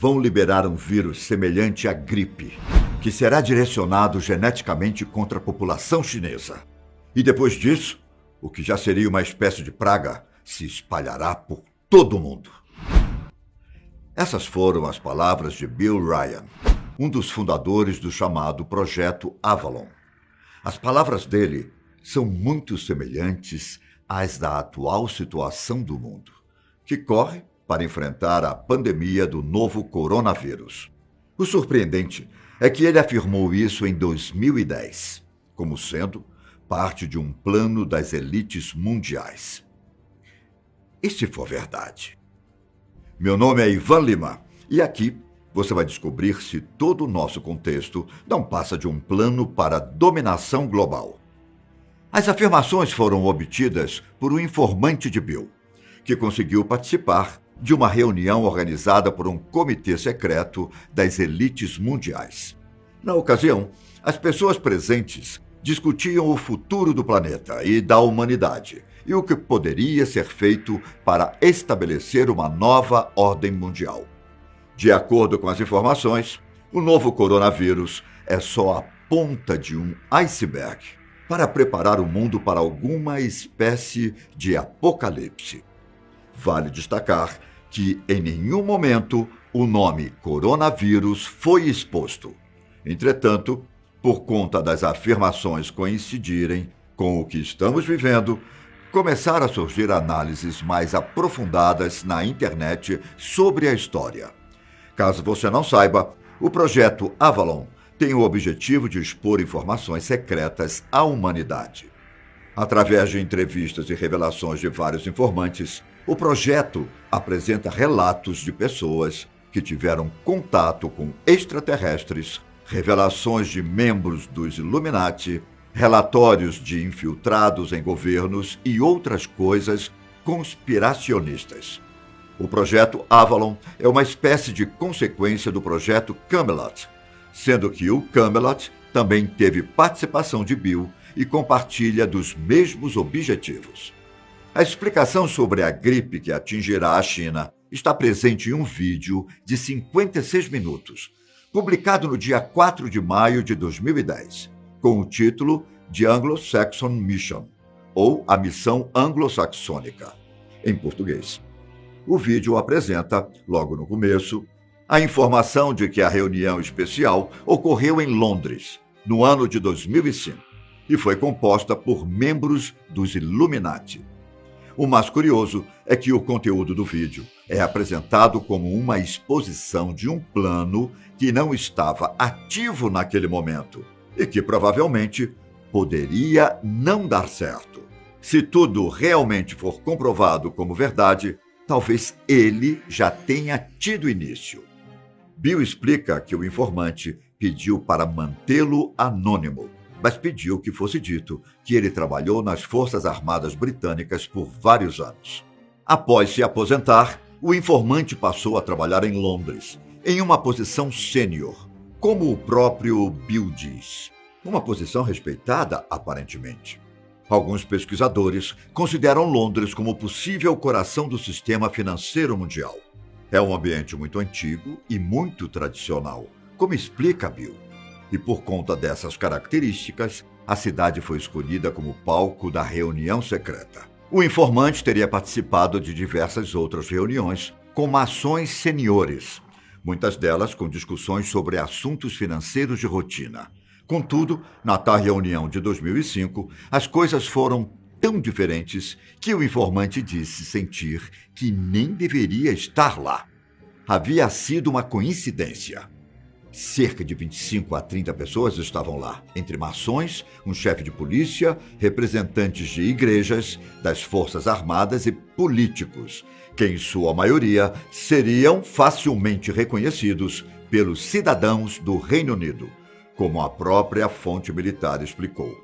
vão liberar um vírus semelhante à gripe, que será direcionado geneticamente contra a população chinesa. E depois disso, o que já seria uma espécie de praga se espalhará por todo o mundo. Essas foram as palavras de Bill Ryan, um dos fundadores do chamado Projeto Avalon. As palavras dele são muito semelhantes às da atual situação do mundo, que corre para enfrentar a pandemia do novo coronavírus. O surpreendente é que ele afirmou isso em 2010, como sendo parte de um plano das elites mundiais. E se for verdade? Meu nome é Ivan Lima e aqui você vai descobrir se todo o nosso contexto não passa de um plano para dominação global. As afirmações foram obtidas por um informante de Bill, que conseguiu participar de uma reunião organizada por um comitê secreto das elites mundiais. Na ocasião, as pessoas presentes discutiam o futuro do planeta e da humanidade e o que poderia ser feito para estabelecer uma nova ordem mundial. De acordo com as informações, o novo coronavírus é só a ponta de um iceberg para preparar o mundo para alguma espécie de apocalipse. Vale destacar que, em nenhum momento, o nome coronavírus foi exposto. Entretanto, por conta das afirmações coincidirem com o que estamos vivendo, começaram a surgir análises mais aprofundadas na internet sobre a história. Caso você não saiba, o projeto Avalon tem o objetivo de expor informações secretas à humanidade. Através de entrevistas e revelações de vários informantes, o projeto apresenta relatos de pessoas que tiveram contato com extraterrestres, revelações de membros dos Illuminati, relatórios de infiltrados em governos e outras coisas conspiracionistas. O projeto Avalon é uma espécie de consequência do projeto Camelot, sendo que o Camelot também teve participação de Bill e compartilha dos mesmos objetivos. A explicação sobre a gripe que atingirá a China está presente em um vídeo de 56 minutos, publicado no dia 4 de maio de 2010, com o título The Anglo-Saxon Mission, ou a Missão Anglo-Saxônica, em português. O vídeo apresenta, logo no começo, a informação de que a reunião especial ocorreu em Londres, no ano de 2005, e foi composta por membros dos Illuminati. O mais curioso é que o conteúdo do vídeo é apresentado como uma exposição de um plano que não estava ativo naquele momento e que provavelmente poderia não dar certo. Se tudo realmente for comprovado como verdade, talvez ele já tenha tido início. Bill explica que o informante pediu para mantê-lo anônimo, mas pediu que fosse dito que ele trabalhou nas Forças Armadas Britânicas por vários anos. Após se aposentar, o informante passou a trabalhar em Londres, em uma posição sênior, como o próprio Bill diz. Uma posição respeitada, aparentemente. Alguns pesquisadores consideram Londres como possível coração do sistema financeiro mundial. É um ambiente muito antigo e muito tradicional, como explica Bill. E por conta dessas características, a cidade foi escolhida como palco da reunião secreta. O informante teria participado de diversas outras reuniões com maçons seniores, muitas delas com discussões sobre assuntos financeiros de rotina. Contudo, na tal reunião de 2005, as coisas foram tão diferentes que o informante disse sentir que nem deveria estar lá. Havia sido uma coincidência. Cerca de 25 a 30 pessoas estavam lá, entre maçons, um chefe de polícia, representantes de igrejas, das Forças Armadas e políticos, que em sua maioria seriam facilmente reconhecidos pelos cidadãos do Reino Unido, como a própria fonte militar explicou.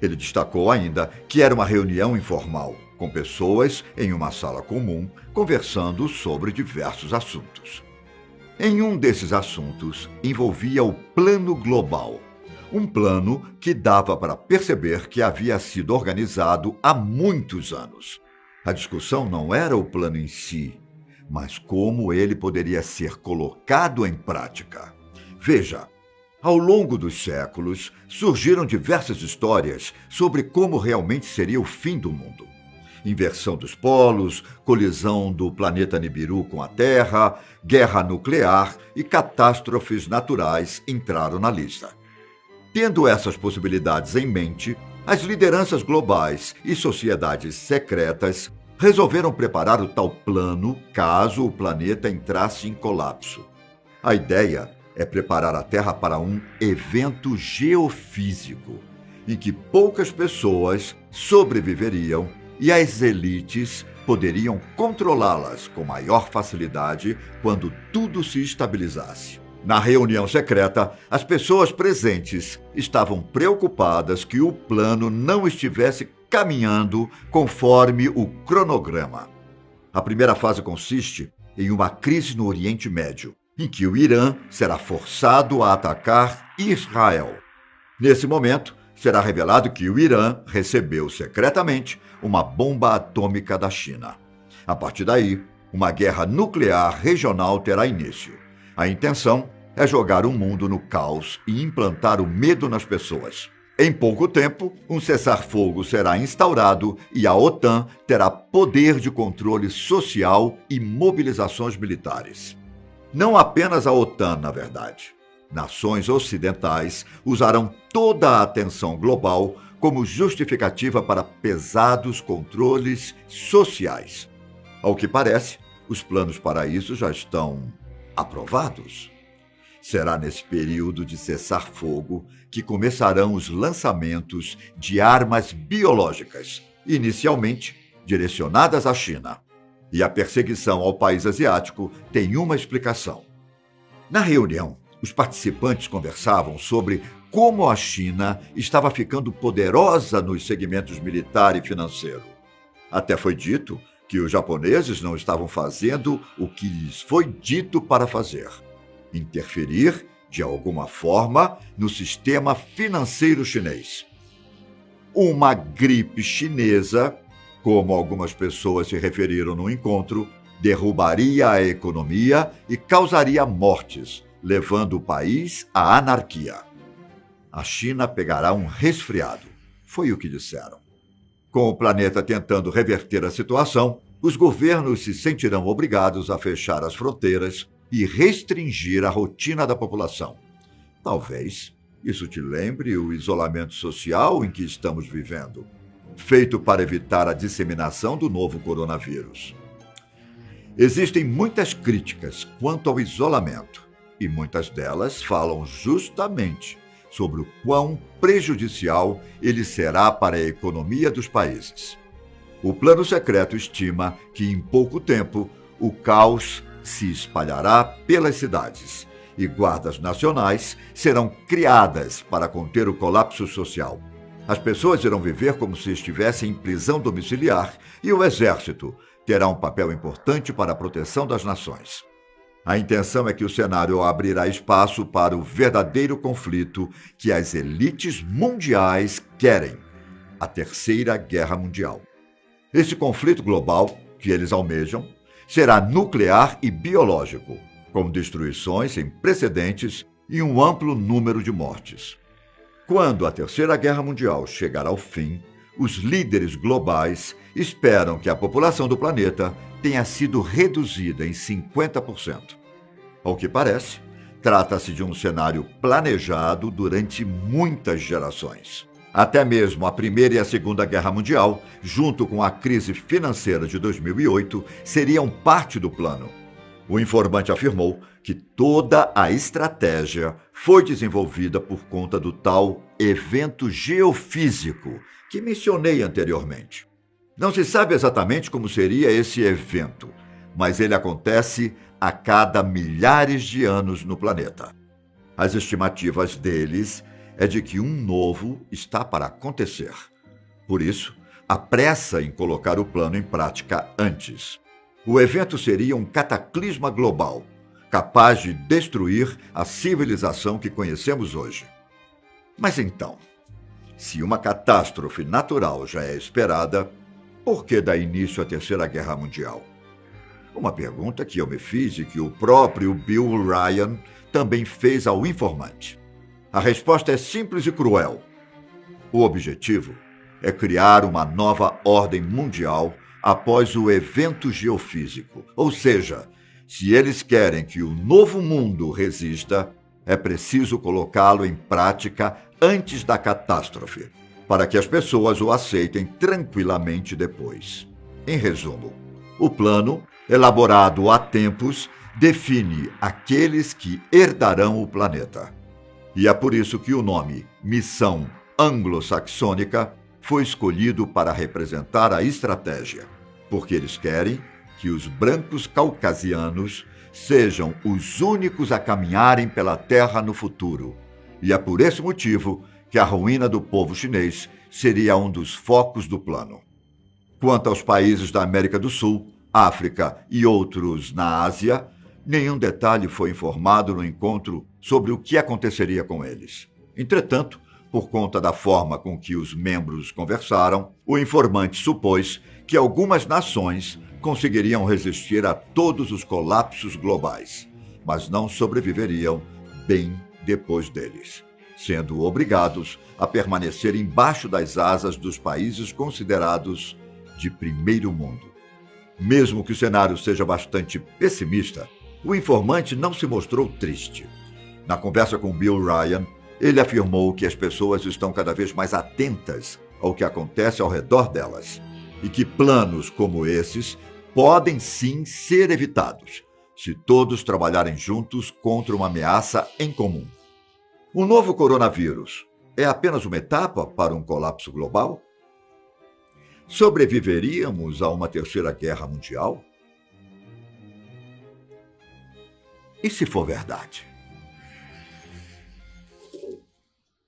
Ele destacou ainda que era uma reunião informal, com pessoas em uma sala comum conversando sobre diversos assuntos. Em um desses assuntos envolvia o Plano Global, um plano que dava para perceber que havia sido organizado há muitos anos. A discussão não era o plano em si, mas como ele poderia ser colocado em prática. Veja, ao longo dos séculos, surgiram diversas histórias sobre como realmente seria o fim do mundo. Inversão dos polos, colisão do planeta Nibiru com a Terra, guerra nuclear e catástrofes naturais entraram na lista. Tendo essas possibilidades em mente, as lideranças globais e sociedades secretas resolveram preparar o tal plano caso o planeta entrasse em colapso. A ideia é preparar a Terra para um evento geofísico, em que poucas pessoas sobreviveriam e as elites poderiam controlá-las com maior facilidade quando tudo se estabilizasse. Na reunião secreta, as pessoas presentes estavam preocupadas que o plano não estivesse caminhando conforme o cronograma. A primeira fase consiste em uma crise no Oriente Médio, em que o Irã será forçado a atacar Israel. Nesse momento, será revelado que o Irã recebeu secretamente uma bomba atômica da China. A partir daí, uma guerra nuclear regional terá início. A intenção é jogar o mundo no caos e implantar o medo nas pessoas. Em pouco tempo, um cessar-fogo será instaurado e a OTAN terá poder de controle social e mobilizações militares. Não apenas a OTAN, na verdade. Nações ocidentais usarão toda a atenção global como justificativa para pesados controles sociais. Ao que parece, os planos para isso já estão aprovados. Será nesse período de cessar-fogo que começarão os lançamentos de armas biológicas, inicialmente direcionadas à China. E a perseguição ao país asiático tem uma explicação. Na reunião, os participantes conversavam sobre como a China estava ficando poderosa nos segmentos militar e financeiro. Até foi dito que os japoneses não estavam fazendo o que lhes foi dito para fazer: interferir, de alguma forma, no sistema financeiro chinês. Uma gripe chinesa, como algumas pessoas se referiram no encontro, derrubaria a economia e causaria mortes, levando o país à anarquia. A China pegará um resfriado, foi o que disseram. Com o planeta tentando reverter a situação, os governos se sentirão obrigados a fechar as fronteiras e restringir a rotina da população. Talvez isso te lembre o isolamento social em que estamos vivendo, feito para evitar a disseminação do novo coronavírus. Existem muitas críticas quanto ao isolamento, e muitas delas falam justamente sobre o quão prejudicial ele será para a economia dos países. O plano secreto estima que, em pouco tempo, o caos se espalhará pelas cidades e guardas nacionais serão criadas para conter o colapso social. As pessoas irão viver como se estivessem em prisão domiciliar e o exército terá um papel importante para a proteção das nações. A intenção é que o cenário abrirá espaço para o verdadeiro conflito que as elites mundiais querem: a Terceira Guerra Mundial. Esse conflito global, que eles almejam, será nuclear e biológico, com destruições sem precedentes e um amplo número de mortes. Quando a Terceira Guerra Mundial chegar ao fim, os líderes globais esperam que a população do planeta tenha sido reduzida em 50%. Ao que parece, trata-se de um cenário planejado durante muitas gerações. Até mesmo a Primeira e a Segunda Guerra Mundial, junto com a crise financeira de 2008, seriam parte do plano. O informante afirmou que toda a estratégia foi desenvolvida por conta do tal evento geofísico que mencionei anteriormente. Não se sabe exatamente como seria esse evento, mas ele acontece a cada milhares de anos no planeta. As estimativas deles é de que um novo está para acontecer. Por isso, há pressa em colocar o plano em prática antes. O evento seria um cataclisma global, capaz de destruir a civilização que conhecemos hoje. Mas então, se uma catástrofe natural já é esperada, por que dar início à Terceira Guerra Mundial? Uma pergunta que eu me fiz e que o próprio Bill Ryan também fez ao informante. A resposta é simples e cruel. O objetivo é criar uma nova ordem mundial após o evento geofísico. Ou seja, se eles querem que o novo mundo resista, é preciso colocá-lo em prática antes da catástrofe, para que as pessoas o aceitem tranquilamente depois. Em resumo, o plano, elaborado há tempos, define aqueles que herdarão o planeta. E é por isso que o nome Missão Anglo-Saxônica foi escolhido para representar a estratégia, porque eles querem que os brancos caucasianos sejam os únicos a caminharem pela Terra no futuro. E é por esse motivo que a ruína do povo chinês seria um dos focos do plano. Quanto aos países da América do Sul, África e outros na Ásia, nenhum detalhe foi informado no encontro sobre o que aconteceria com eles. Entretanto, por conta da forma com que os membros conversaram, o informante supôs que algumas nações conseguiriam resistir a todos os colapsos globais, mas não sobreviveriam bem depois deles, sendo obrigados a permanecer embaixo das asas dos países considerados de primeiro mundo. Mesmo que o cenário seja bastante pessimista, o informante não se mostrou triste. Na conversa com Bill Ryan, ele afirmou que as pessoas estão cada vez mais atentas ao que acontece ao redor delas e que planos como esses podem sim ser evitados, se todos trabalharem juntos contra uma ameaça em comum. O novo coronavírus é apenas uma etapa para um colapso global? Sobreviveríamos a uma terceira guerra mundial? E se for verdade?